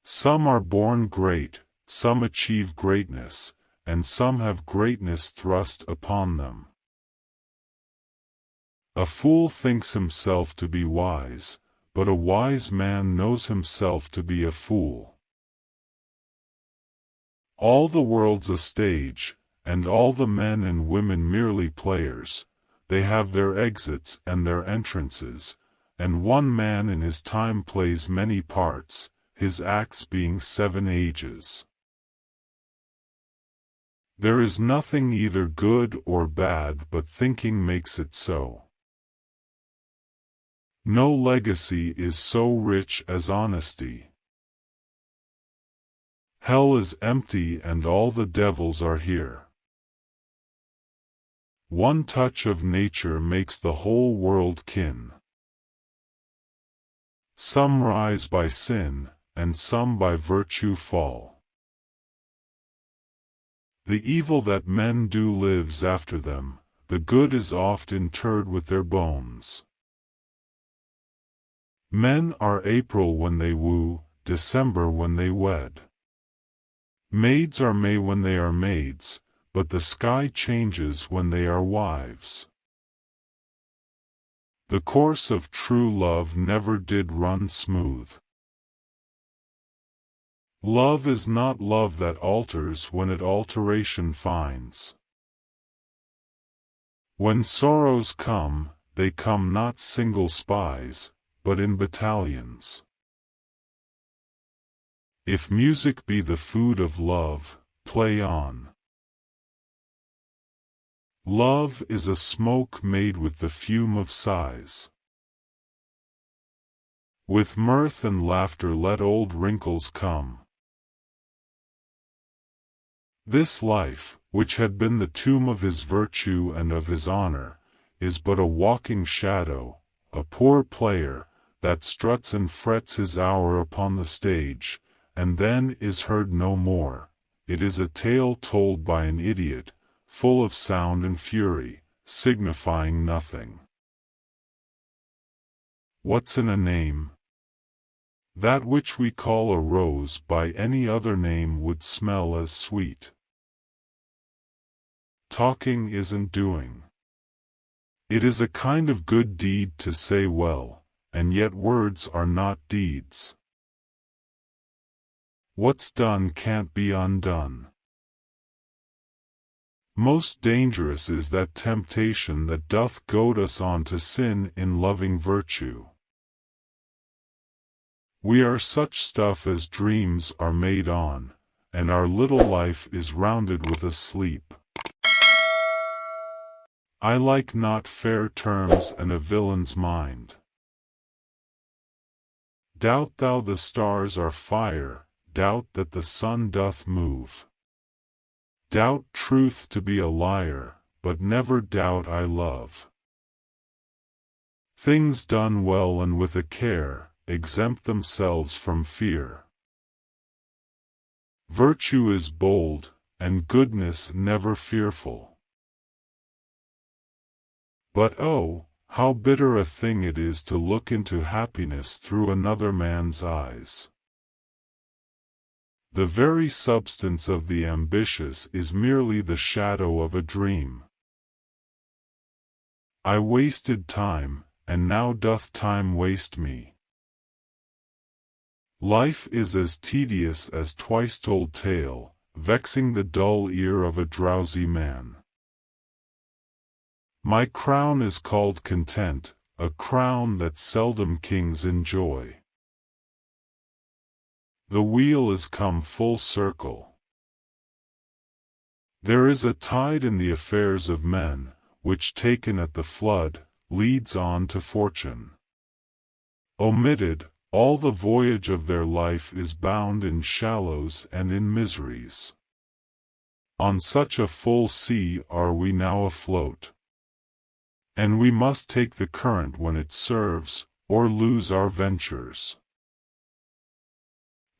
Some are born great, some achieve greatness, and some have greatness thrust upon them. A fool thinks himself to be wise, but a wise man knows himself to be a fool. All the world's a stage, and all the men and women merely players. They have their exits and their entrances, and one man in his time plays many parts, his acts being 7 ages. There is nothing either good or bad, but thinking makes it so. No legacy is so rich as honesty. Hell is empty and all the devils are here. One touch of nature makes the whole world kin. Some rise by sin, and some by virtue fall. The evil that men do lives after them, the good is oft interred with their bones. Men are April when they woo, December when they wed. Maids are May when they are maids, but the sky changes when they are wives. The course of true love never did run smooth. Love is not love that alters when it alteration finds. When sorrows come, they come not single spies, but in battalions. If music be the food of love, play on. Love is a smoke made with the fume of sighs. With mirth and laughter let old wrinkles come. This life, which had been the tomb of his virtue and of his honor, is but a walking shadow, a poor player, that struts and frets his hour upon the stage, and then is heard no more. It is a tale told by an idiot, full of sound and fury, signifying nothing. What's in a name? That which we call a rose by any other name would smell as sweet. Talking isn't doing. It is a kind of good deed to say well, and yet words are not deeds. What's done can't be undone. Most dangerous is that temptation that doth goad us on to sin in loving virtue. We are such stuff as dreams are made on, and our little life is rounded with a sleep. I like not fair terms and a villain's mind. Doubt thou the stars are fire, doubt that the sun doth move. Doubt truth to be a liar, but never doubt I love. Things done well and with a care, exempt themselves from fear. Virtue is bold, and goodness never fearful. But oh, how bitter a thing it is to look into happiness through another man's eyes. The very substance of the ambitious is merely the shadow of a dream. I wasted time, and now doth time waste me. Life is as tedious as twice-told tale, vexing the dull ear of a drowsy man. My crown is called content, a crown that seldom kings enjoy. The wheel is come full circle. There is a tide in the affairs of men, which taken at the flood, leads on to fortune. Omitted, all the voyage of their life is bound in shallows and in miseries. On such a full sea are we now afloat. And we must take the current when it serves, or lose our ventures.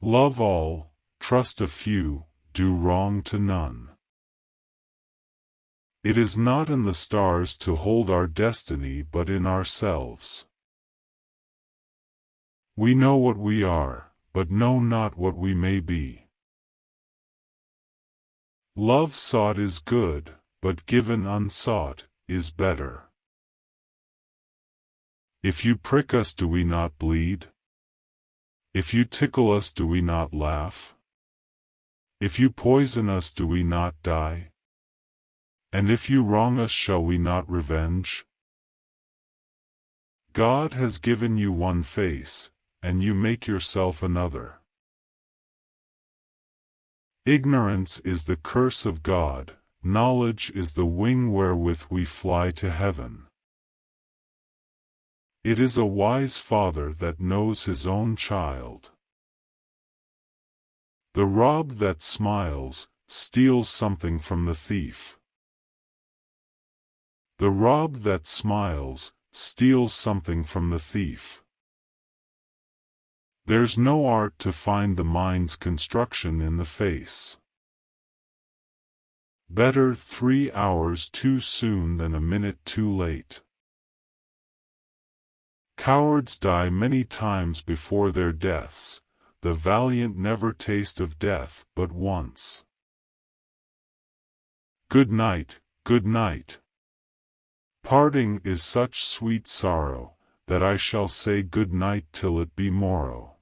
Love all, trust a few, do wrong to none. It is not in the stars to hold our destiny but in ourselves. We know what we are, but know not what we may be. Love sought is good, but given unsought is better. If you prick us, do we not bleed? If you tickle us, do we not laugh? If you poison us, do we not die? And if you wrong us, shall we not revenge? God has given you one face, and you make yourself another. Ignorance is the curse of God, knowledge is the wing wherewith we fly to heaven. It is a wise father that knows his own child. The rob that smiles steals something from the thief. The rob that smiles steals something from the thief. There's no art to find the mind's construction in the face. Better 3 hours too soon than a minute too late. Cowards die many times before their deaths, the valiant never taste of death but once. Good night, good night. Parting is such sweet sorrow, that I shall say good night till it be morrow.